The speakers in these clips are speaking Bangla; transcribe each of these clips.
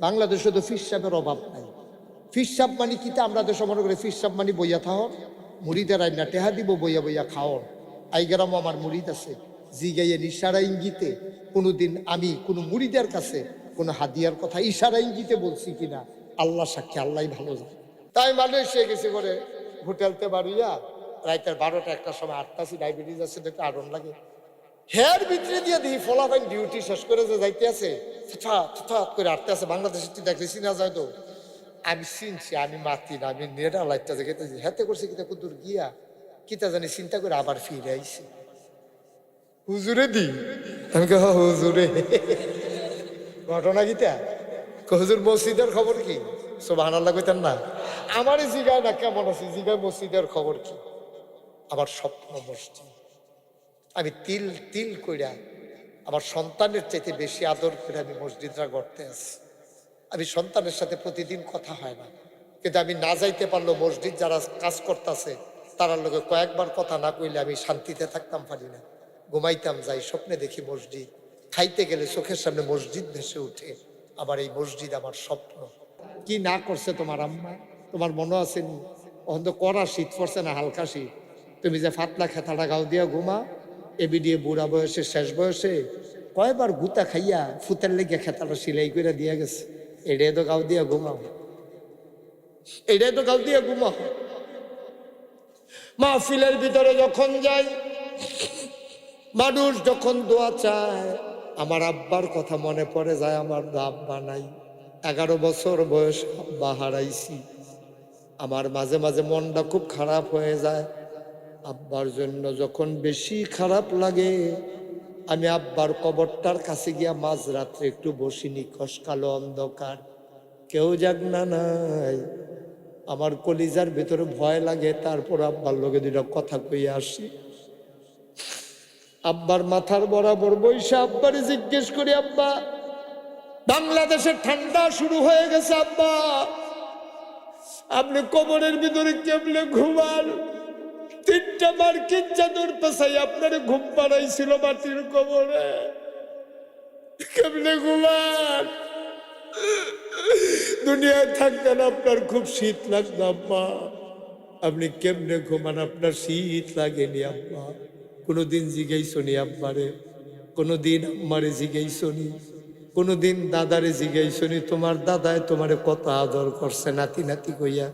বাংলাদেশে তো ফির সাহেবের অভাব নাই। ফির সাহেব মানে কিতা আমরা দেশে মনে করি ফির সাহেব মানে বইয়া থাহর, মুড়িদের আইনা টেহা দিব বইয়া বইয়া খাওয়ার। আইগেরামও আমার মুড়িদ আছে, জিগাইয়ে ইশারা ইঙ্গিতে কোনোদিন আমি কোনো মুড়িদের কাছে কোনো হাদিয়ার কথা ইশারা ইঙ্গিতে বলছি কিনা আল্লাহ সাক্ষী, আল্লাহ ভালো জানে। তাই মালয়েশিয়া গেছি করে হোটেলতে বাড়িয়া রাইতের 12টা 1টার সময় আটটাছি, ডায়াবেটিস আছে দেখতে আড়ন লাগে। হেয়ার ভিতরে দিয়ে দিই ফলাফাইন ডিউটি শেষ করে যে যাইতে আছে করে আটতে আছে। বাংলাদেশের তুই দেখলে চিনা যায় তো, আমি চিনছি, আমি মাতি না, আমি নেড়া লাইটটা দেখেছি হাতে করছে কিতা কুদুর গিয়া কিতা জানি চিন্তা করে আবার ফিরে আইসি। হুজুরে দি আমি হুজুরে ঘটনা গীতা হুজুর মসজিদের খবর কি? সুবহানাল্লাহ কইতেন না? আমারই জিগায় না কেমন আছি, জিগায় মসজিদের খবর কি? আমার স্বপ্ন মসজিদ। আমি তিল তিল কইরা আমার সন্তানের চাইতে বেশি আদর করে আমি মসজিদরা গড়তে আছি। আমি সন্তানের সাথে প্রতিদিন কথা হয় না, কিন্তু আমি না যাইতে পারলো মসজিদ যারা কাজ করতেছে তারার লোকে কয়েকবার কথা না কইলে আমি শান্তিতে থাকতাম পারি না। ঘুমাইতাম যাই স্বপ্নে দেখি মসজিদ, খাইতে গেলে চোখের সামনে মসজিদ ভেসে উঠে। আবার এই মসজিদ আমার স্বপ্ন। কি না করছে তোমার আম্মা, তোমার মনে আছে নি? অন্ত কড়া শীত পড়ছে না হালকা শীত, তুমি যে ফাতলা খেতাটা গাও দিয়া ঘুমা, এবি দিয়ে বুড়া বয়সে শেষ বয়সে কয়বার গুতা খাইয়া ফুতের লেগে খেতাটা সিলাই করে দিয়া গেছে। এটাই তো গাও দিয়া ঘুমাও, এটাই তো গাও দিয়া ঘুমাও। মাহফিলের ভিতরে যখন যাই, মানুষ যখন দোয়া চায়, আমার আব্বার কথা মনে পড়ে যায়। আমার আব্বা নাই, 11 বছর বয়স আব্বা হারাইছি। আমার মাঝে মাঝে মনটা খুব খারাপ হয়ে যায়। আব্বার জন্য যখন বেশি খারাপ লাগে, আমি আব্বার কবরটার কাছে গিয়া মাঝরাত্রে একটু বসি, নিখোশ কালো অন্ধকার, কেউ জাগনা নাই। আমার কলিজার ভিতরে ভয় লাগে, তারপর আব্বার লগে দুইটা কথা কইয়া আসি। আব্বার মাথার বরাবর বইসা আব্বারে জিজ্ঞেস করি, আব্বা বাংলাদেশের ঠান্ডা শুরু হয়ে গেছে, আব্বা আপনি কবরের ভিতরে কেমনে ঘুমান? 3টা মার্কিন চাদর পেছাই আপনার ঘুম পাড়াইছিল মাটির কবরে, কেমনে ঘুমান? দুনিয়ায় থাকতেন আপনার খুব শীত লাগতো আব্বা, আপনি কেমনে ঘুমান? আপনার শীত লাগেনি আব্বা? কোনোদিন জিগাইছনি আব্বারে? কোনোদিন আম্মারে জিগাইছনি? কোনোদিন দাদারে জিগাইছনি তোমার দাদায় তোমারে কত আদর করছে নাতি নাতি কইয়া?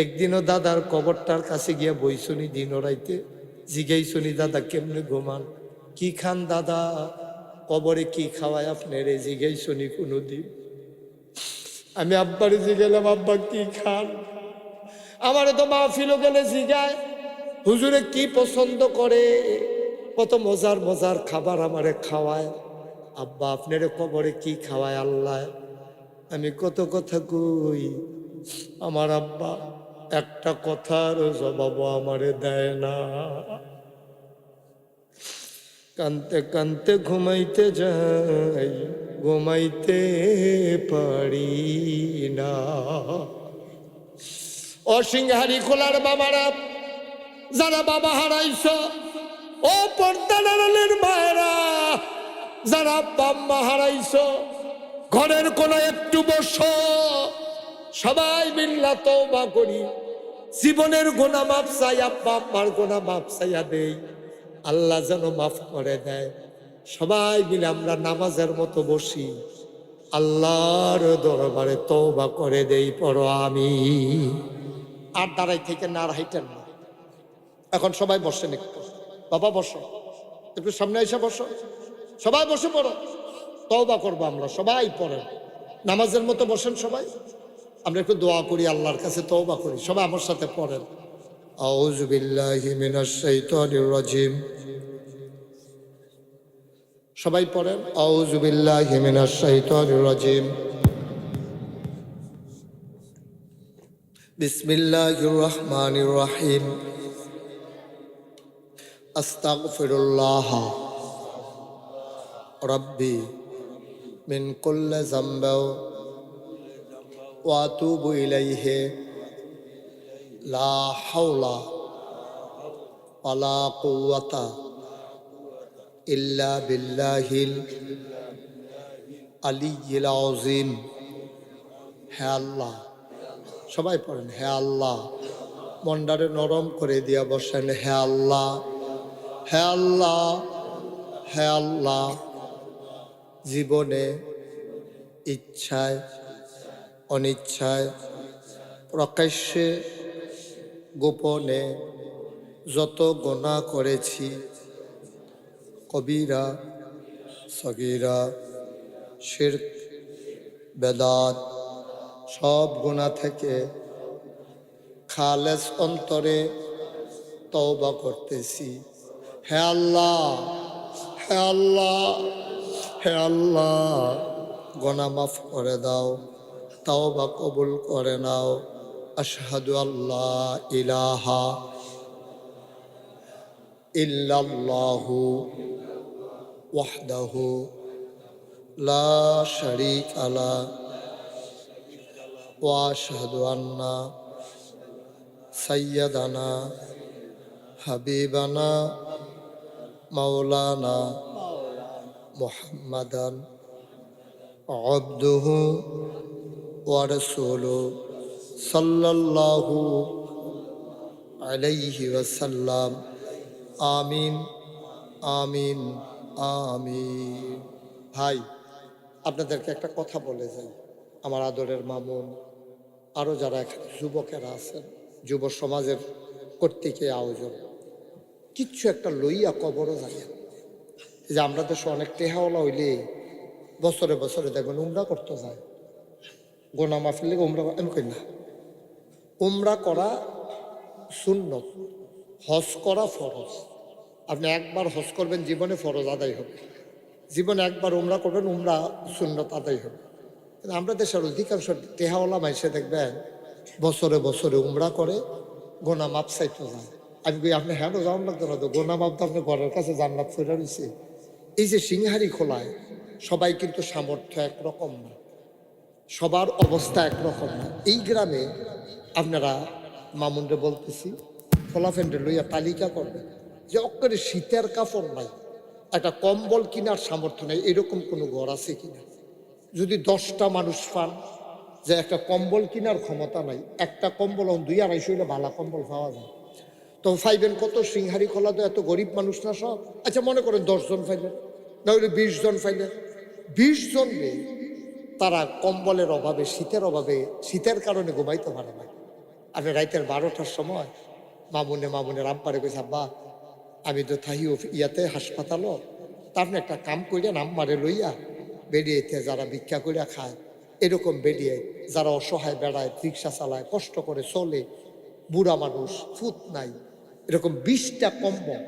একদিনও দাদার কবরটার কাছে গিয়া বইছনি দিন রাইতে? জিগাইছনি দাদা কেমনে ঘুমান, কি খান দাদা, কবরে কি খাওয়ায় আপনারে? জিগাইছনি কোনোদিন? আমি আব্বারে জিগাইলাম, আব্বা কি খান? আমারে তো মাহফিলও গেলে জিগায় হুজুরে কি পছন্দ করে, কত মজার মজার খাবার আমারে খাওয়ায়। আব্বা আপনারে কবরে কি খাওয়ায় আল্লাহ? আমি কত কথা কই, আমার আব্বা একটা কথার জবাবও আমারে দেয় না। কানতে কানতে ঘুমাইতে যাই, ঘুমাইতে পারি না। অসিংহারি খোলার বাবারা, যারা বাবা হারাইছ, ও পর্দা নাড়ালের মায়েরা, যারা বাম্মা হারাইছ, ঘরের কোন একটু বসো, সবাই মিল্লা তওবা করি, জীবনের গুনাহ মাফ চাই, আব্বা আম্মার গুনাহ মাফ চাইয়া দেই, আল্লাহ যেন মাফ করে দেয়। সবাই মিলে আমরা নামাজের মতো বসি, আল্লাহর দরবারে তওবা করে দেই, পড়ো আমিন। আর দাঁড়াই থেকে না হাইটেন না। এখন সবাই বসেন, একটু বাবা বসো, একটু সামনে এসে বসো, সবাই বসে পড়ো, তওবা করবো আমরা, সবাই পড়েন, নামাজের মতো বসেন সবাই। আমরা একটু দোয়া করি, আল্লাহর কাছে তওবা করি, সবাই আমার সাথে পড়েন। আউযু বিল্লাহি মিনাশ শাইতানির রাজিম। সবাই পড়েন, আউযু বিল্লাহি মিনাশ শাইতানির রাজিম। বিসমিল্লাহির রহমানির রহিম। আস্তাগফিরুল্লাহ রাব্বি মিন কুল্লি যামবিন ওয়া আতুবু ইলাইহি লা হাওলা ওয়ালা কুওয়াতা ইল্লা বিল্লাহিল আলিয়্যিল আযীম। হে আল্লাহ, সবাই পড়েন হে আল্লাহ, মন্ডারে নরম করে দিয়া বসেন হে আল্লাহ, হে আল্লাহ, হে আল্লাহ, জীবনে ইচ্ছায় অনিচ্ছায় প্রকাশ্যে গোপনে যত গুনাহ করেছি, কবিরা সগীরা শিরক বেদাত সব গুনাহ থেকে খালেস অন্তরে তওবা করতেছি। হে আল্লাহ, হে আল্লাহ, হে আল্লাহ, গুনাহ মাফ করে দাও, তওবা কবুল করে নাও। আশহাদু আল্লাহ ইলাহা ইল্লাল্লাহু ওয়াহদাহু লা শারীকা লাহু ওয়া আশহাদু আন্না সাইয়্যিদানা হাবিবানা মাওলানা মুহাম্মাদান আবদুহু ওয়া রাসূলুহু সাল্লাল্লাহু আলাইহি ওয়াসাল্লাম। আমিন আমিন আমিন। ভাই, আপনাদেরকে একটা কথা বলে যাই, আমার আদরের মামুন, আরও যারা এখানে যুবকেরা আছেন, যুব সমাজের কর্তৃক এই আয়োজন, কিচ্ছু একটা লইয়া কবরও যায়। যে আমরা দেশে অনেক টেহাওয়ালা হইলে বছরে বছরে দেখবেন উমরা করতে যায়, গোনা মাফির লেগে উমরা আমি করি না। উমরা করা সুন্নত, হজ করা ফরজ। আপনি একবার হজ করবেন, জীবনে ফরজ আদায় হবে। জীবনে একবার উমরা করবেন, উমরা সুন্নত আদায় হবে। কিন্তু আমরা দেশের অধিকাংশ টেহাওয়ালা মাইসে দেখবেন বছরে বছরে উমরা করে, গোনা মাপ চাইতে যায়। আমি কই আপনি হ্যাঁ যাওয়ান লাগতো না তো, গোনা মাপ তো আপনি ঘরের কাছে জান্নাত ফেরা রয়েছে। এই যে সিংহারি খোলায়, সবাই কিন্তু সামর্থ্য একরকম না, সবার অবস্থা একরকম না। এই গ্রামে আপনারা মামুনরে বলতেছি, ফলাফেন্ডে লইয়া তালিকা করবেন যে অক্ষরে শীতের কাপড় নাই, একটা কম্বল কেনার সামর্থ্য নেই, এরকম কোনো ঘর আছে কিনা। যদি 10টা মানুষ পান যে একটা কম্বল কেনার ক্ষমতা নাই, একটা কম্বল 2-250 হইলে ভালো কম্বল পাওয়া যায়, তো ফাইবেন কত? সিংহারি খোলা তো এত গরিব মানুষ না সব। আচ্ছা মনে করেন 10 জন ফাইলেন, না হলে 20 জন ফাইলেন। 20 জন তারা কম্বলের অভাবে, শীতের অভাবে, শীতের কারণে ঘুমাইতে পারে না। আপনি রাইতের 12টার সময় মামুনের আম্পারে কইছে, আব্বা আমি তো থাহি ইয়াতে হাসপাতালও, তা আপনি একটা কাম করিয়া আম্মারে লইয়া বেরিয়েতে যারা ভিক্ষা করিয়া খায়, এরকম বেরিয়ে যারা অসহায় বেড়ায়, রিক্সা চালায়, কষ্ট করে চলে, বুড়া মানুষ, ফুত নাই, এরকম 20টা কম্বল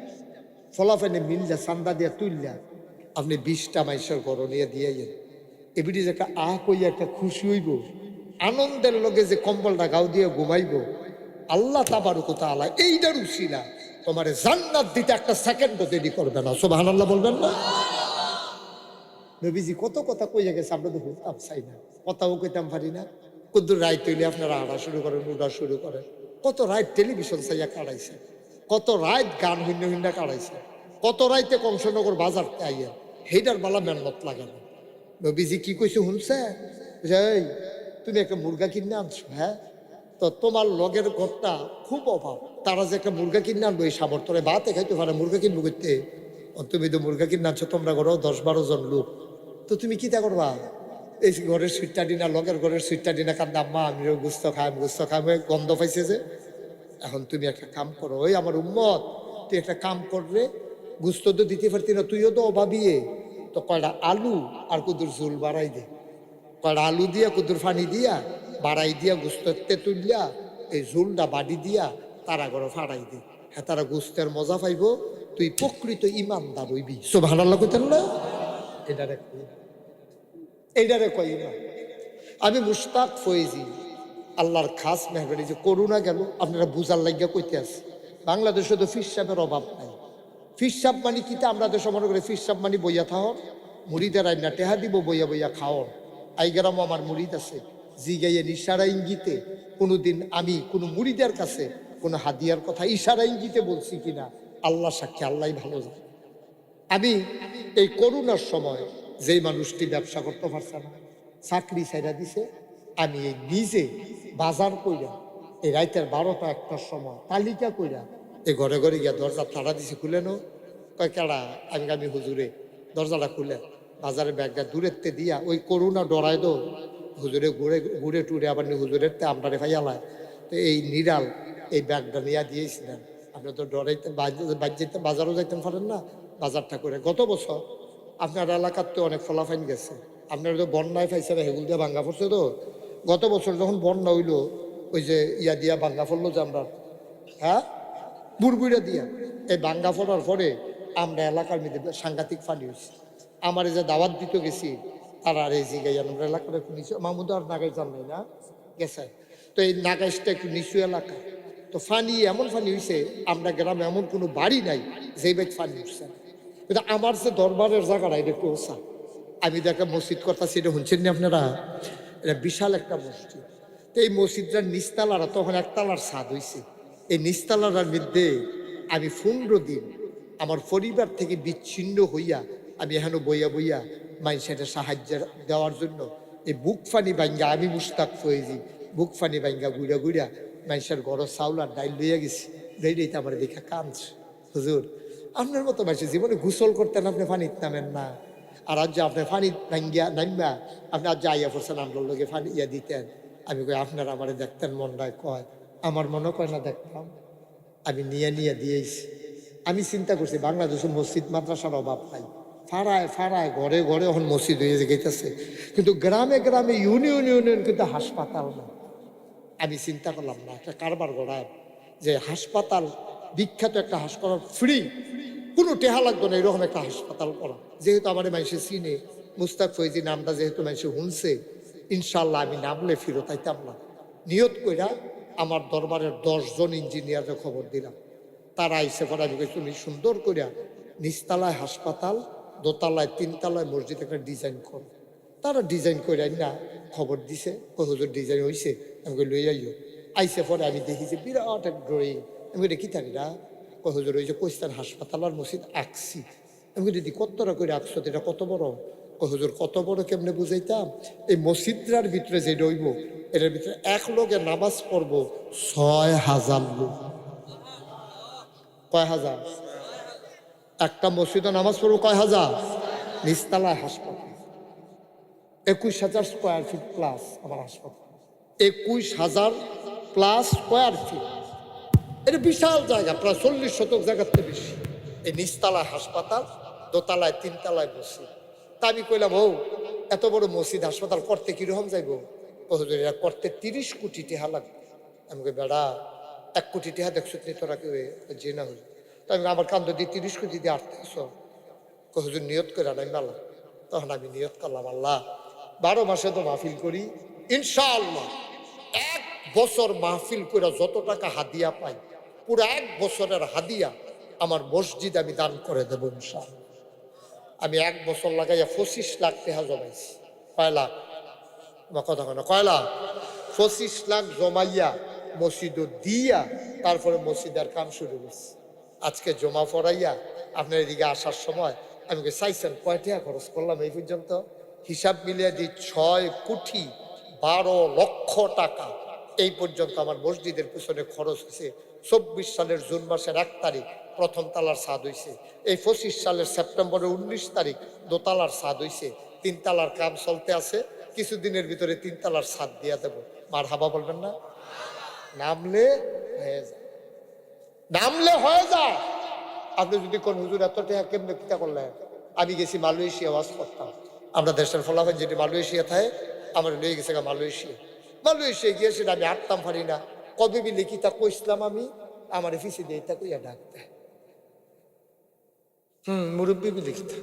ফলাফেনে মিললে চান্দা দিয়া তুললা আপনি 20টা মাইসের ঘর নিয়ে দিয়ে যান। এবিটি যে একটা কইয়া একটা খুশি হইব, আনন্দের লগে যে কম্বলটা গাও দিয়ে ঘুমাইব, আল্লাহ তাবারক ওয়া তাআলা এইটার উসিলা তোমারে জান্নাত দিতে একটা সেকেন্ডও দেরি করবে না। সুবহানাল্লাহ বলবেন না? নবীজি কত কথা কইয়া গেছে, আমরা তো হুতাম চাই না, কথাও কইতাম পারি না। কদ্দুর রাইত হইলে আপনারা আড়া শুরু করেন, উড়া শুরু করেন। কত রাত টেলিভিশন চাইয়া কাটাইছে, কত রাত গান ভিন্ন ভিন্ন কাটাইছে, কত রাইতে কংসনগর বাজার আইয়া, হেইটার বালা মেহনত লাগে না। নবীজি কি কইছে শুনছে? এই তুমি একটা মুরগা কিনে আনছো, হ্যাঁ, তো তোমার লগের ঘরটা খুব অভাব, তারা যে একটা মুরগা কিনে আনবো এই সামর্থ্যে ভাতে খাইতে পারে, মুরগা কিনবো করতে, তুমি তো মুরগা কিনে আনছো, তোমরা ঘরেও 10-12 জন লোক, তো তুমি কি তা করবা? এই ঘরের সুইটটা ডিনা, লগের ঘরের সুইটটা ডিনা কান্দা, আম্মা আমি গুস্ত খাই গন্ধ পাইছে যে। এখন তুমি একটা কাম করো, ওই আমার উম্মত, তুই একটা কাম করলে, গুস্ত তো দিতে পারতি না, তুইও তো অভাবিয়ে, তো কয়টা আলু আর কুদুর ঝুল বাড়াই দে, কয়টা আলু দিয়া কুদুর ফানি দিয়া বাড়াই দিয়া গুস্ততে তুললা এই ঝুলটা বাড়ি দিয়া তারা ঘরে ফাড়াই দে, হ্যাঁ তারা গুস্তের মজা পাইব, তুই প্রকৃত ইমানদার হইবি। সুবহানাল্লাহ কইতেন না? এইটারে কই না। আমি মুশতাক ফয়েজি, আল্লাহর খাস মেহরবানি, যে করোনা গেল আপনারা বুঝার লাগিয়া কইতে আছে, বাংলাদেশে তো ফিরসাবের অভাব নাই। ফিরসাব মানে কিতা আমরা দেশে মনে করি ফিরসাব মানে বইয়া থাহন, মুড়িদের আইনা টেহা দিব বইয়া বইয়া খাওন। আইগেরাম আমার মুড়িদ আছে, জিগাইয়ের ইশারা ইঙ্গিতে কোনোদিন আমি কোনো মুড়িদের কাছে কোনো হাদিয়ার কথা ইশারা ইঙ্গিতে বলছি কিনা আল্লাহ সাক্ষী, আল্লাহ ভালো জানে। আমি এই করোনার সময় যেই মানুষটি ব্যবসা করতে পারছে না, চাকরি ছাইড়া দিছে, আমি এই নিজে বাজার কইরা এই রাইতের 12টা 1টার সময় তালিকা কইরা এই ঘরে ঘরে গিয়া দরজা তাড়া দিছে, খুলে নো কয় কেডা, আমি হুজুরে। দরজাটা খুলে বাজারে ব্যাগটা দূরেতে দিয়া ওই করুণা ডরায় দো হুজুরে ঘুরে ঘুরে টুরে আবার হুজুরের তে আমরারে ফাইয়ালায়। তো এই নিরাল এই ব্যাগটা নিয়ে দিয়েছিলেন। আপনি তো ডরাইতে যেতে বাজারও যাইতেন পারেন না, বাজারটা করে। গত বছর আপনার এলাকার তো অনেক ফলাফাইন গেছে, আপনারা তো বন্যায় পাইছে না, হেগুল দিয়ে ভাঙ্গা পড়ছে। তো গত বছর যখন বন্যা হইলো ওই যে ইয়া দিয়া ভাঙ্গা পড়লো যে আমরা, হ্যাঁ বুড়বুড়া দিয়া, এই ভাঙ্গা পড়ার পরে আমরা এলাকার মধ্যে সাংঘাতিক পানি হয়েছে। আমার এই যে দাওয়াত দিতে গেছি তারা আর এই জিগাই আমরা এলাকাটা একটু নিচু, মাহমুদ আর নাগাই জান নাই না গেছে। তো এই নাগাইশটা একটু নিচু এলাকা, তো ফানি এমন ফানি হয়েছে আমরা গ্রামে এমন কোনো বাড়ি নাই যেই বাইক ফানি উঠছে। কিন্তু আমার যে দরবারের জায়গাটা এটা একটু ওসা। আমি তো একটা মসজিদ কথা সেটা শুনছেন না আপনারা, এটা বিশাল একটা মসজিদ। তো এই মসজিদটার নিচতলারা তখন একতলার ছাদ হয়েছে। এই নিচতলার মধ্যে আমি 15 দিন আমার পরিবার থেকে বিচ্ছিন্ন হইয়া আমি এখনো বইয়া বইয়া মানুষের সাহায্য দেওয়ার জন্য এই বুক ফানি ভাঙ্গা, আমি মুস্তাক ফয়েজি বুক ফানি ভাঙ্গা গুড়া গুড়া মানুষের গড় চাউল আর ডাইল লইয়া গেছি। তো আমার দেখা কাঁদছে, হুজুর আপনার মতো মানুষের জীবনে গোসল করতেন, আপনি ফানিত নামেন না। আর আজ যে আপনি ফানি ভাঙ্গিয়া নামবা, আপনি আজ আইয়া পড়ছেন আমরার লোকে ফানি ইয়া দিতেন। আমি কই আপনারা আমারে দেখতেন, মনটায় কয় আমার মনে কয় না দেখতাম। আমি নিয়ে দিয়েছি। আমি চিন্তা করছি বাংলাদেশে মসজিদ মাদ্রাসার অভাব নাই, ফাড়ায় ফাড়ায় ঘরে ঘরে এখন মসজিদ হয়ে গেছে, কিন্তু গ্রামে গ্রামে ইউনিয়ন কিন্তু হাসপাতাল না। আমি চিন্তা করলাম না একটা কারবার গড়ায় যে হাসপাতাল, বিখ্যাত একটা হাসপাতাল ফ্রি, কোনো টেহা লাগতো না, এরকম একটা হাসপাতাল করা। যেহেতু আমার মানুষে চিনে, মুস্তাক ফৈজি নামটা যেহেতু মানুষে শুনছে, ইনশাল্লাহ আমি নামলে ফিরত আইতাম না। নিয়ত কইরা আমার দরবারের 10 জন ইঞ্জিনিয়ারের খবর দিলাম। তারা আইসে পরে আমি তুমি সুন্দর করিয়া নিচতলায় হাসপাতাল, দোতলায় 3 তলায় মসজিদ একটা ডিজাইন করো। তারা ডিজাইন করে না খবর দিছে, হুজুর ডিজাইন হয়েছে, আমি লই আইও। আইসে পরে আমি দেখি যে বিরাট এক ড্রয়িং। আমি দেখি তারিরা হুজুর ওই যে কইস্তান হাসপাতাল আর মসজিদ আঁকছি। আমি দিদি কতটা করে আঁকছো, এটা কত বড়? হুজুর কত বড় কেমনে বুঝাইতাম, এই মসজিদটার ভিতরে যে রইব এটার ভিতরে এক লোকে নামাজ পড়বো 6000 লোক। কয় হাজার? একটা মসজিদে নামাজ পড়বো কয় হাজার? নিচতলায় হাসপাতাল 21,000 স্কোয়ার ফিট প্লাস। আমার হাসপাতাল 21,000 প্লাস স্কোয়ার ফিট, এটা বিশাল জায়গা, প্রায় 40 শতক জায়গার থেকে বেশি। এই নিচতলায় হাসপাতাল, দোতলায় 3 তলায় মসজিদ। তা আমি কইলাম ও এত বড় মসজিদ হাসপাতাল করতে কিরকম যাইব? হুজুর এটা করতে 30 কোটি টাকা লাগবে। আমি কই বেড়া 1 কোটি টাকা দেখছো তোরা কেউ? যে না হুজুর। তো আমি আমার কান্দ দিয়ে 30 কোটি দিয়ে আটতেছ। হুজুর নিয়ত করে আনাই মেলা। তখন আমি নিয়ত করলাম আল্লাহ 12 মাসে তো মাহফিল করি, ইনশাআল্লাহ 1 বছর মাহফিল করে যত টাকা হাদিয়া পাই পুরো 1 বছরের হাদিয়া আমার মসজিদ আমি দান করে দেবো ইনশাআল্লাহ। আমি 1 বছর লাগাইয়া 25 লাখ টাকা জমাইছি। কয় লাখ? আমার কথা কেন, কয় লাখ? 25 লাখ জমাইয়া মসজিদ দিয়া তারপরে মসজিদের কাম শুরু করছি। আজকে জমা পড়াইয়া আপনার এদিকে আসার সময় আমি চাইছেন কয় টাকা খরচ করলাম এই পর্যন্ত? হিসাব মিলিয়ে দিই 6 কোটি 12 লক্ষ টাকা এই পর্যন্ত আমার মসজিদের পিছনে খরচ হয়েছে। 24 সালের জুন মাসের 1 তারিখ প্রথম তালার ছাদ হয়েছে। এই 25 সালের সেপ্টেম্বরের 19 তারিখ দোতলার ছাদ হয়েছে। 3 তালার কাম চলতে আছে, কিছুদিনের ভিতরে 3 তালার ছাদ দিয়া দেব। মার হাবা বলবেন না? নামলে হয়ে যায়, নামলে হয়ে যায়। আপনি যদি কোন হুজুর এত টাকা কেমনে কিতা করলেন? আমি গেছি মালয়েশিয়া ওয়াজ করতাম, আমরা দেশের ফলাফল যেটি মালয়েশিয়া থাকে আমার লয়ে গেছে মালয়েশিয়া গিয়ে সেটা আমি আটতাম পারি না। কবে বি লিখিতা কইসলাম আমি, আমার ফিসে দিয়ে তা কইয়া ডাকতে মুরব্বী বি লিখিতা।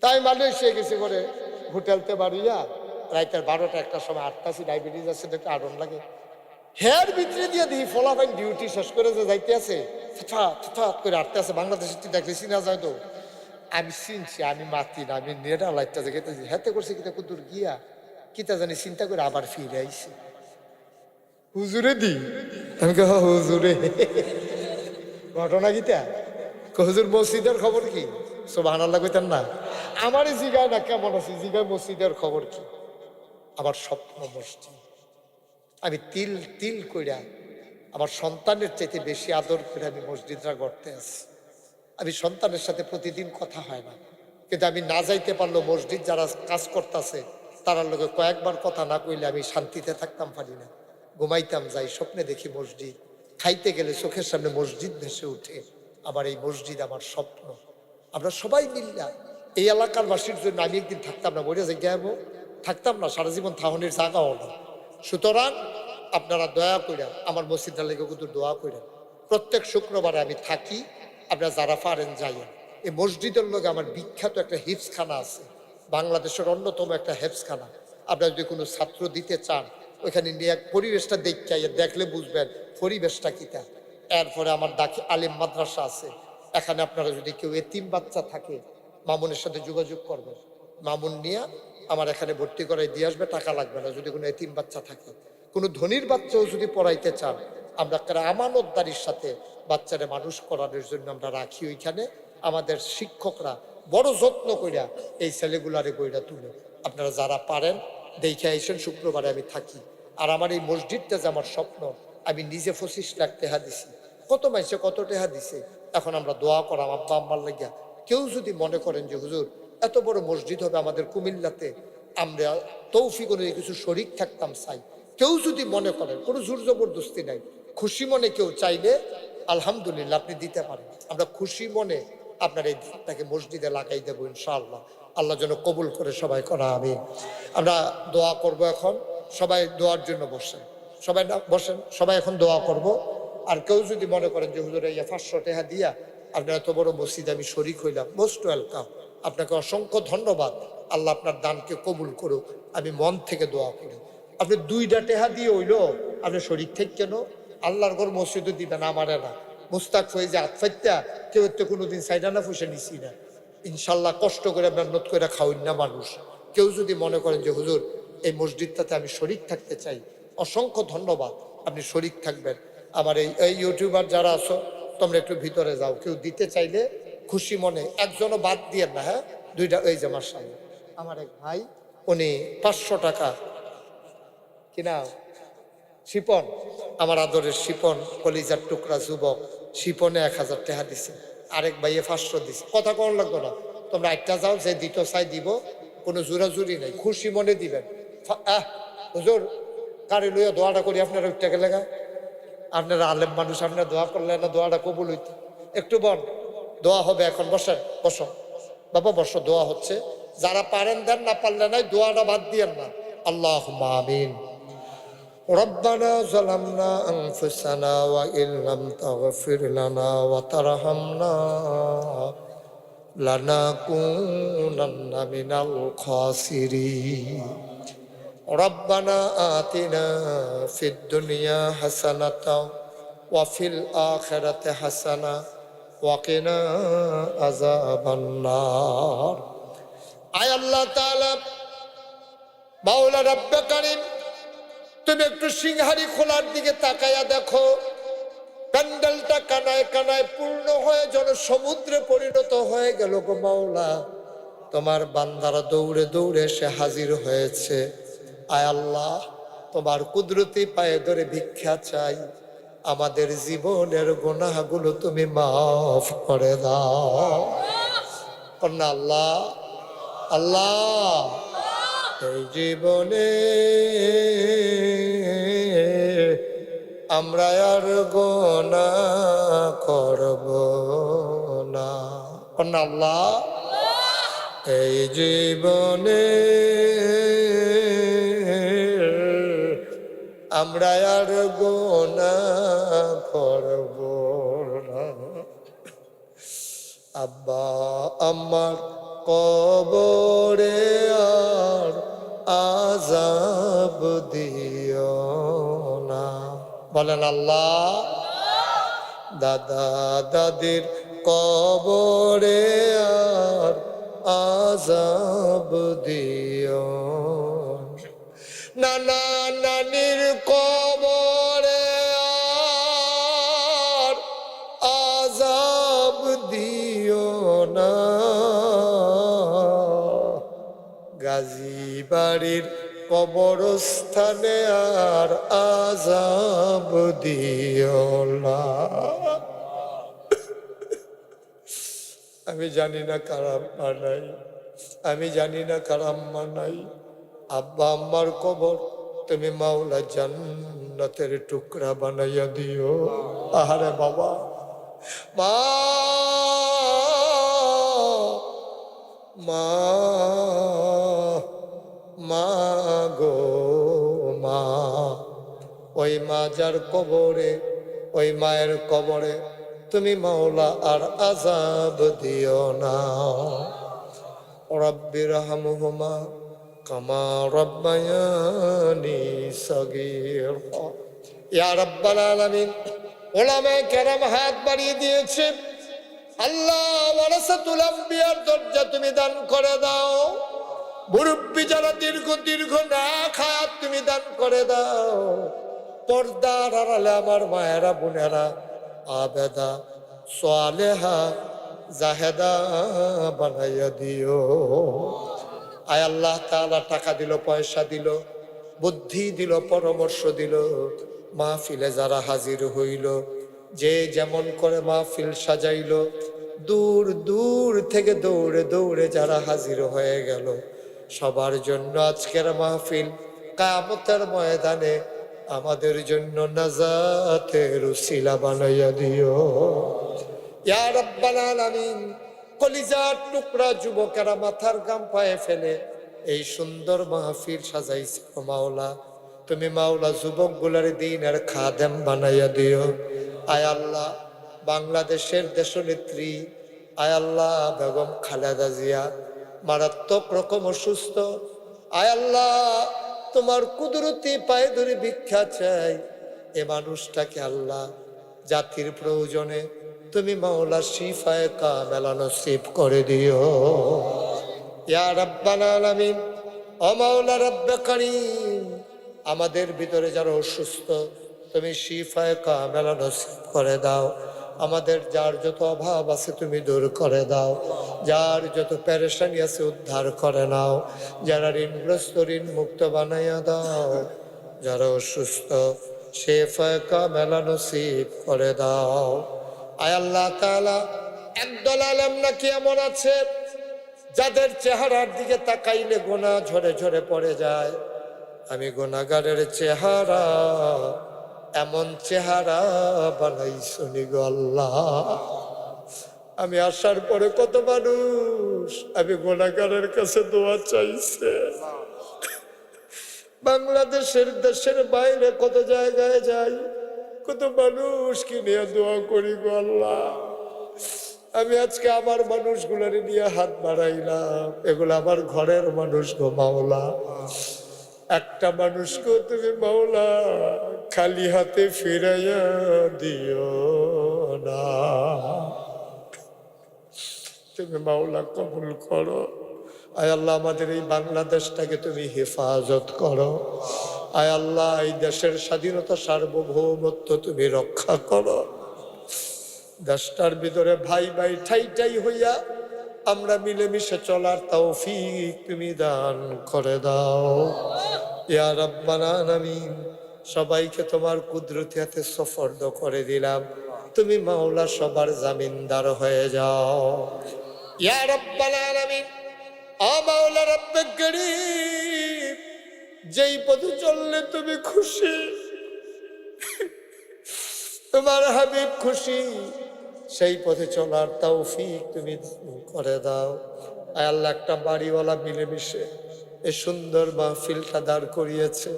তাই মালয়েশিয়া গেছি করে হোটেলতে বাড়িয়া রাইতের 12টা 1টার সময় আটটাছি, ডায়াবেটিস আছে দেখতে আড়ন লাগে। হেয়ার ভিতরে দিয়ে দেখি ফলাফাইন ডিউটি শেষ করে যে যাইতে আছে করে আটতে আছে। বাংলাদেশে তুই দেখলে চিনা যায় তো? আমি চিনছি, আমি মাতি না, আমি নেড়া লাইটটা যে হেতে করছি কিতা কুতুর গিয়া কিতা জানি চিন্তা করে আবার ফিরে আইছি। হুজুরে দি আমি হুজুরে ঘটনা গীতা হুজুর মসজিদের খবর কি? সুবহানাল্লাহ কইতেন না? আমারই জিগায় না কেমন আছি, জিগায় মসজিদের খবর কি? আমার স্বপ্ন মসজিদ। আমি তিল তিল কইরা আমার সন্তানের চাইতে বেশি আদর করে আমি মসজিদরা গড়তে আছি। আমি সন্তানের সাথে প্রতিদিন কথা হয় না, কিন্তু আমি না যাইতে পারলো মসজিদ যারা কাজ করতেছে তারার লোকে কয়েকবার কথা না কইলে আমি শান্তিতে থাকতাম পারি না। ঘুমাইতাম যাই, স্বপ্নে দেখি মসজিদ, খাইতে গেলে চোখের সামনে মসজিদ ভেসে উঠে। আবার এই মসজিদ আমার স্বপ্ন। আমরা সবাই মিল্লা এই এলাকার বাসীর জন্য আমি একদিন থাকতাম না, বলে যাই যাবো, থাকতাম না, সারা জীবন থাহনের জায়গাও না। সুতরাং আপনারা দয়া করে আমার মসজিদটা লেগে কিন্তু দোয়া করেন। প্রত্যেক শুক্রবারে আমি থাকি, আপনারা যারা পারেন যাইয়েন। এই মসজিদের লোকে আমার বিখ্যাত একটা হিফসখানা আছে, বাংলাদেশের অন্যতম একটা হেফসখানা। আপনারা যদি কোনো ছাত্র দিতে চান ওইখানে নিয়ে এক পরিবেশটা দেখতে দেখলে বুঝবেন পরিবেশটা কিটা। এরপরে আমার দাখি আলিম মাদ্রাসা আছে, এখানে আপনারা যদি কেউ এতিম বাচ্চা থাকে মামুনের সাথে যোগাযোগ করবেন, মামুন নিয়ে আমার এখানে ভর্তি করাই দিয়ে আসবে, টাকা লাগবে না। যদি কোনো এতিম বাচ্চা থাকে, কোনো ধনীর বাচ্চাও যদি পড়াইতে চান, আমরা একটা আমানতদারির সাথে বাচ্চারা মানুষ করানোর জন্য আমরা রাখি ওইখানে। আমাদের শিক্ষকরা বড় যত্ন কইরা এই ছেলেগুলারে কইরা তুলে। আপনারা যারা পারেন দেখে আইসেন, শুক্রবারে আমি থাকি। আর আমার এই মসজিদটা যে আমার স্বপ্ন, আমি নিজে 25 লাখ টাকা দিছি, কত মাইসে কত টাকা দিছে। এখন আমরা দোয়া করাম আব্বা আম্মার লাগিয়া। কেউ যদি মনে করেন যে হুজুর এত বড় মসজিদ হবে আমাদের কুমিল্লাতে, আমরা তৌফিক অনুযায়ী কিছু শরিক থাকতাম চাই, কেউ যদি মনে করেন, কোনো জোর জবরদস্তি নাই, খুশি মনে কেউ চাইলে আলহামদুলিল্লাহ আপনি দিতে পারেন। আমরা খুশি মনে আপনার এই ধানটাকে মসজিদে লাগাই দেবো ইনশাআল্লাহ। আল্লাহ যেন কবুল করে সবাই করা আমি। আমরা দোয়া করব এখন, সবাই দোয়ার জন্য বসেন, সবাই না বসেন, সবাই এখন দোয়া করব। আর কেউ যদি মনে করেন যে হুজুর এই 500 টাকা দিয়া আপনার এত বড় মসজিদ আমি শরিক হইলাম, মোস্ট ওয়েলকাম। আপনাকে অসংখ্য ধন্যবাদ, আল্লাহ আপনার দানকে কবুল করুক, আমি মন থেকে দোয়া করি। আপনি 2টা টাকা দিয়ে হইলো আপনি শরিক থেকে কেন? আল্লাহর ঘর মসজিদও দিবেন, আমারে না। মুস্তাক হয়ে যে আতফাইত্যা কেউ তো কোনোদিন সাইডা না ফুসে নিছি না। ইনশাল্লাহ কষ্ট করে মেহনত করে খাওয়াই না মানুষ। কেউ যদি মনে করেন যে হুজুর এই মসজিদটাতে আমি শরিক থাকতে চাই, অসংখ্য ধন্যবাদ, আপনি শরিক থাকবেন। আমার এই ইউটিউবার যারা আছো তোমরা একটু ভিতরে যাও, কেউ দিতে চাইলে খুশি মনে, একজনও বাদ দিয়ে না। হ্যাঁ, 2টা এই যে মাশাআল্লাহ আমার এক ভাই, উনি 500 টাকা কিনা শিপন, আমার আদরের শিপন, কলিজার টুকরা যুবক শিপনে 1000 টাকা দিছে, আরেক ভাইয়ে 500 দিছে। কথা কম লাগতো না, তোমরা একটা যাও, যে দিত চাই দিব, কোনো জোরাজুরি নেই, খুশি মনে দিবেন। হুজুর কারি লইয়া দোয়াটা করি, আপনারা উঠতে গেলে গা, আপনারা আলেম মানুষ, আপনারা দোয়া করলে না দোয়াটা কবুল হইত। একটু বল, দোয়া হবে এখন, বসেন, বসো বাবা, বসো, দোয়া হচ্ছে। যারা পারেন দেন, না পারলে নাই, দোয়াটা বাদ দিয়েন না। আল্লাহুম্মা আমিন। ربنا ظلمنا أنفسنا وإن لم تغفر لنا وترحمنا لنكونن من الخاسرين ربنا آتنا في الدنيا حسنة وفي الآخرة حسنة وقنا عذاب النار আয় আল্লাহ তাআলা মাওলা রব্বে কারীম, তুমি একটু সিংহারি খোলার দিকে তাকায়া দেখো, প্যান্ডেলটা কানায় কানায় পূর্ণ হয়ে যেন সমুদ্রে পরিণত হয়ে গেল গো মাওলা। তোমার বান্দারা দৌড়ে দৌড়ে এসে হাজির হয়েছে। আয় আল্লাহ, তোমার কুদরতি পায়ে ধরে ভিক্ষা চাই, আমাদের জীবনের গুনাহগুলো তুমি মাফ করে দাও। কন্যা আল্লাহ আল্লাহ, এই জীবনে আমরা আর গুনাহ করব না। কন্যা আল্লাহ, এই জীবনে আমরা আর গুনাহ করব না। আব্বা আমার কবরে আর আযাব দিও না। বলেন আল্লাহ। দাদা দাদির কবরে আর আযাব দিও, নানা নানির কবরে আর আযাব দিও না। গাজী বাড়ির কবরস্থানে আর আযাব দিও না। আমি জানি না কার আম্মা নাই, আমি জানি না কার আম্মা নাই। আব্বা আম্মার কবর তুমি মাওলা জান্নাতের টুকরা বানাইয়া দিও। আহারে বাবা, মা মা মা গো মা, ওই মা যার কবরে, ওই মায়ের কবরে তুমি মাওলা আর আযাব দিও না। রব্বির হামহুমা কামা রব্বায়ানি সগীর। ইয়া রাব্বাল আলামিন, উলামায়ে কেরাম হাত বাড়িয়ে দিয়েছে। আল্লাহ, ওয়ারাসাতুল আম্বিয়ার দরজা তুমি দান করে দাও। মুরব্বী যারা দীর্ঘ না খায়াত তুমি দান করে দাও। পর্দার আড়ালে আমার মায়েরা বোনেরা আবেদা সালেহা জাহেদা বানাইয়া দিও। আয় আল্লাহ তাআলা টাকা দিল, পয়সা দিল, বুদ্ধি দিল, পরামর্শ দিল, মাহফিলে যারা হাজির হইল, যে যেমন করে মাহফিল সাজাইল, দূর দূর থেকে দৌড়ে দৌড়ে যারা হাজির হয়ে গেল, সবার জন্য আজকের মাহফিল কিয়ামতের ময়দানে আমাদের জন্য নাজাতের উসিলা বানাইয়া দিও। ইয়া রাব্বাল আলামিন, কলিজার টুকরা যুবকেরা মাথার গাম পায়ে ফেলে এই সুন্দর মাহফিল সাজাইছে মাওলা, তুমি মাওলা যুবকগুলার দিনের খাদেম বানাইয়া দিও। আয় আল্লাহ, বাংলাদেশের দেশনেত্রী আয় আল্লাহ বেগম খালেদা জিয়া মারাত্মক রকম অসুস্থ। আয় আল্লাহ, তোমার কুদরতি পায়ে ধরে ভিক্ষা চাই, এ মানুষটাকে আল্লাহ জাতির প্রয়োজনে তুমি মাওলা শিফায়ে কামেলা নসিব করে দিও। ইয়া রাব্বাল আলামিন, ও মাওলা রব্বে কারীম, আমাদের ভিতরে যারা অসুস্থ তুমি শিফায়ে কামেলা নসিব করে দাও। আমাদের যার যত অভাব আছে তুমি দূর করে দাও, যার যত পেরেশানি আছে উদ্ধার করে নাও, যারা ঋণগ্রস্ত ঋণ মুক্ত বানাইয়া দাও, যারা অসুস্থ শিফায়ে কামেলা নসিব করে দাও। আয় আল্লাহ তাআলা, একদল আলেম নাকি এমন আছে যাদের চেহারার দিকে তাকাইলে গোনা ঝরে ঝরে পড়ে যায়। আমি গুনাহগারের চেহারা এমন চেহারা বানাইছনি গো আল্লাহ। আমি আসার পরে কত মানুষ আমি গুনাহগারের কাছে দোয়া চাইছে। বাংলাদেশের দেশের বাইরে কত জায়গায় যাই, কত মানুষকে নিয়ে দোয়া করি গো আল্লাহ। আমি আজকে আমার মানুষগুলোর নিয়ে হাত বাড়াইলাম, এগুলো আমার ঘরের মানুষ গো মাওলা। একটা মানুষকে তুমি মাওলা খালি হাতে ফিরাইয়া দিও না। তুমি মাওলা কবুল করো। আয় আল্লাহ, আমাদের এই বাংলাদেশটাকে তুমি হেফাজত করো। আয় আল্লাহ, এই দেশের স্বাধীনতা সার্বভৌমত্ব তুমি রক্ষা করো। দেশটার ভিতরে ভাই ভাই ঠাই ঠাই হইয়া আমরা মিলেমিশে চলার তৌফিক তুমি দান করে দাও। ইয়া রাব্বাল আলামিন, সবাইকে তোমার কুদরতি হাতে সুপর্দ করে দিলাম। তুমি মাওলা সবার জামিনদার হয়ে যাও। ইয়া রাব্বাল আলামিন, ও মাওলা রব্বে করিম, যেই পথে চললে তুমি খুশি, তোমার হাবিব খুশি, সেই পথে চলার তৌফিক তুমি করে দাও। আয় আল্লাহ, একটা বাড়িওয়ালা মিলেমিশে এ সুন্দর মাহফিলটা দাঁড় করিয়েছে,